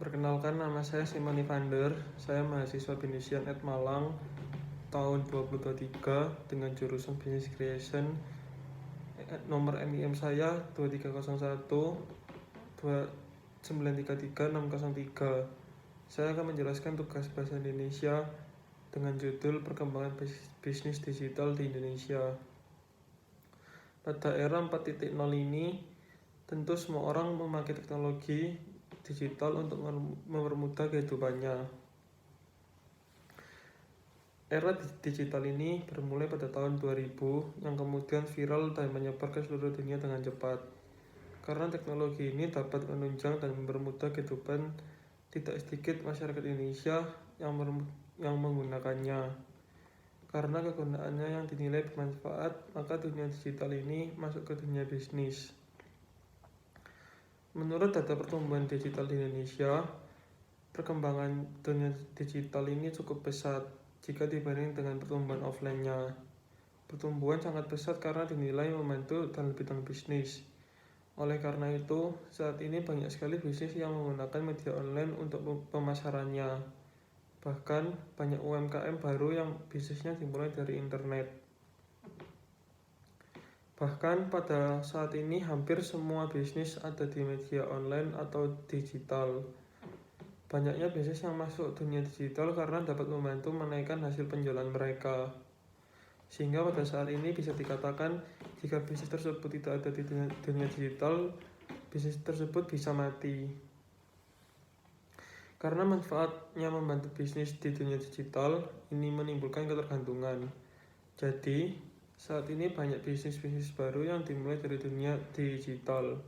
Perkenalkan, nama saya Simon Ivander. Saya mahasiswa Binisian Malang tahun 2023 dengan jurusan Business Creation. Nomor NIM saya 2301 2933 603. Saya akan menjelaskan tugas bahasa Indonesia dengan judul Perkembangan Bisnis Digital di Indonesia. Pada era 4.0 ini, tentu semua orang memakai teknologi digital untuk mempermudah kehidupannya. Era digital ini bermulai pada tahun 2000 yang kemudian viral dan menyebar ke seluruh dunia dengan cepat. Karena teknologi ini dapat menunjang dan mempermudah kehidupan tidak sedikit masyarakat Indonesia yang menggunakannya. Karena kegunaannya yang dinilai bermanfaat, maka dunia digital ini masuk ke dunia bisnis. Menurut data pertumbuhan digital di Indonesia, perkembangan dunia digital ini cukup pesat jika dibanding dengan pertumbuhan offline-nya. Pertumbuhan sangat pesat karena dinilai membantu dalam bidang bisnis. Oleh karena itu, saat ini banyak sekali bisnis yang menggunakan media online untuk pemasarannya. Bahkan banyak UMKM baru yang bisnisnya dimulai dari internet. Bahkan pada saat ini hampir semua bisnis ada di media online atau digital. Banyaknya bisnis yang masuk dunia digital karena dapat membantu menaikkan hasil penjualan mereka. Sehingga pada saat ini bisa dikatakan jika bisnis tersebut tidak ada di dunia digital, bisnis tersebut bisa mati. Karena manfaatnya membantu bisnis di dunia digital, ini menimbulkan ketergantungan. Jadi, saat ini banyak bisnis-bisnis baru yang dimulai dari dunia digital.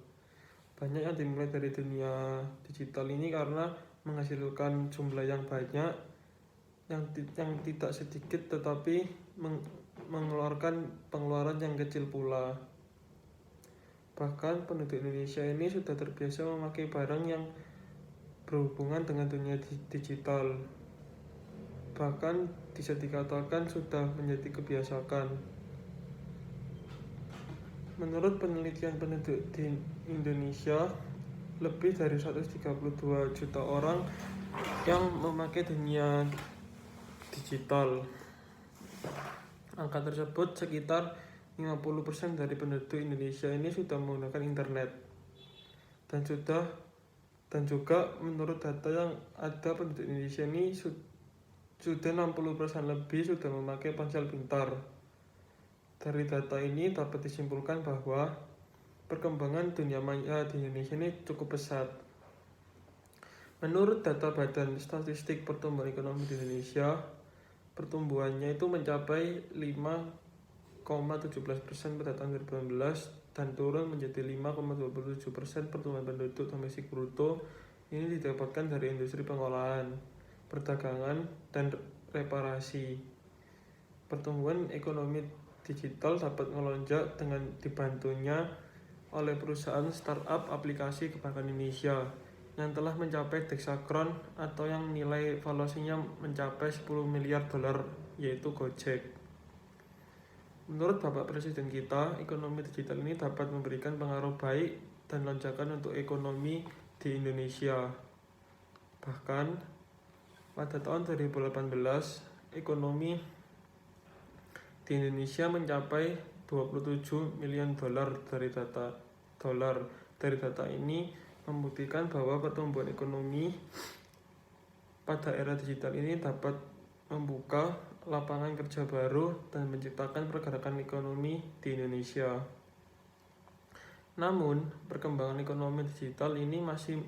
Banyak yang dimulai dari dunia digital ini karena menghasilkan jumlah yang banyak, yang tidak sedikit tetapi mengeluarkan pengeluaran yang kecil pula. Bahkan penduduk Indonesia ini sudah terbiasa memakai barang yang berhubungan dengan dunia digital. Bahkan bisa dikatakan sudah menjadi kebiasaan. Menurut penelitian penduduk di Indonesia, lebih dari 132 juta orang yang memakai dunia digital. Angka tersebut sekitar 50% dari penduduk Indonesia ini sudah menggunakan internet. Dan juga menurut data yang ada, penduduk Indonesia ini sudah 60% lebih sudah memakai ponsel pintar. Dari data ini dapat disimpulkan bahwa perkembangan dunia maya di Indonesia ini cukup pesat. Menurut data Badan Statistik Pertumbuhan Ekonomi di Indonesia, pertumbuhannya itu mencapai 5,17% pada tahun 2019 dan turun menjadi 5,27% pertumbuhan penduduk domestik bruto. Ini didapatkan dari industri pengolahan, perdagangan, dan reparasi. Pertumbuhan ekonomi digital dapat melonjak dengan dibantunya oleh perusahaan startup aplikasi kebanyakan Indonesia yang telah mencapai Dexakron atau yang nilai valuasinya mencapai 10 miliar dolar, yaitu Gojek. Menurut Bapak Presiden kita, ekonomi digital ini dapat memberikan pengaruh baik dan lonjakan untuk ekonomi di Indonesia. Bahkan pada tahun 2018, ekonomi di Indonesia mencapai 27 miliar dolar. Dari data ini membuktikan bahwa pertumbuhan ekonomi pada era digital ini dapat membuka lapangan kerja baru dan menciptakan pergerakan ekonomi di Indonesia. Namun, perkembangan ekonomi digital ini masih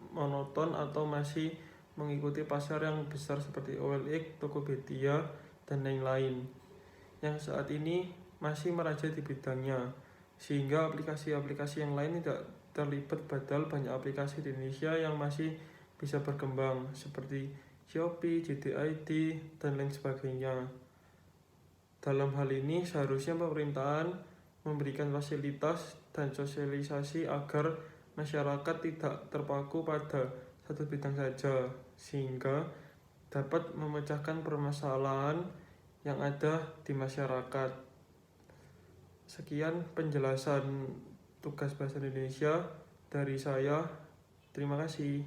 monoton atau masih mengikuti pasar yang besar seperti OLX, Tokopedia, dan lain-lain yang saat ini masih merajai di bidangnya, sehingga aplikasi-aplikasi yang lain tidak terlibat, padahal banyak aplikasi di Indonesia yang masih bisa berkembang seperti Shopee, JDID, dan lain sebagainya. Dalam hal ini seharusnya pemerintahan memberikan fasilitas dan sosialisasi agar masyarakat tidak terpaku pada satu bidang saja, sehingga dapat memecahkan permasalahan yang ada di masyarakat. Sekian penjelasan tugas bahasa Indonesia dari saya. Terima kasih.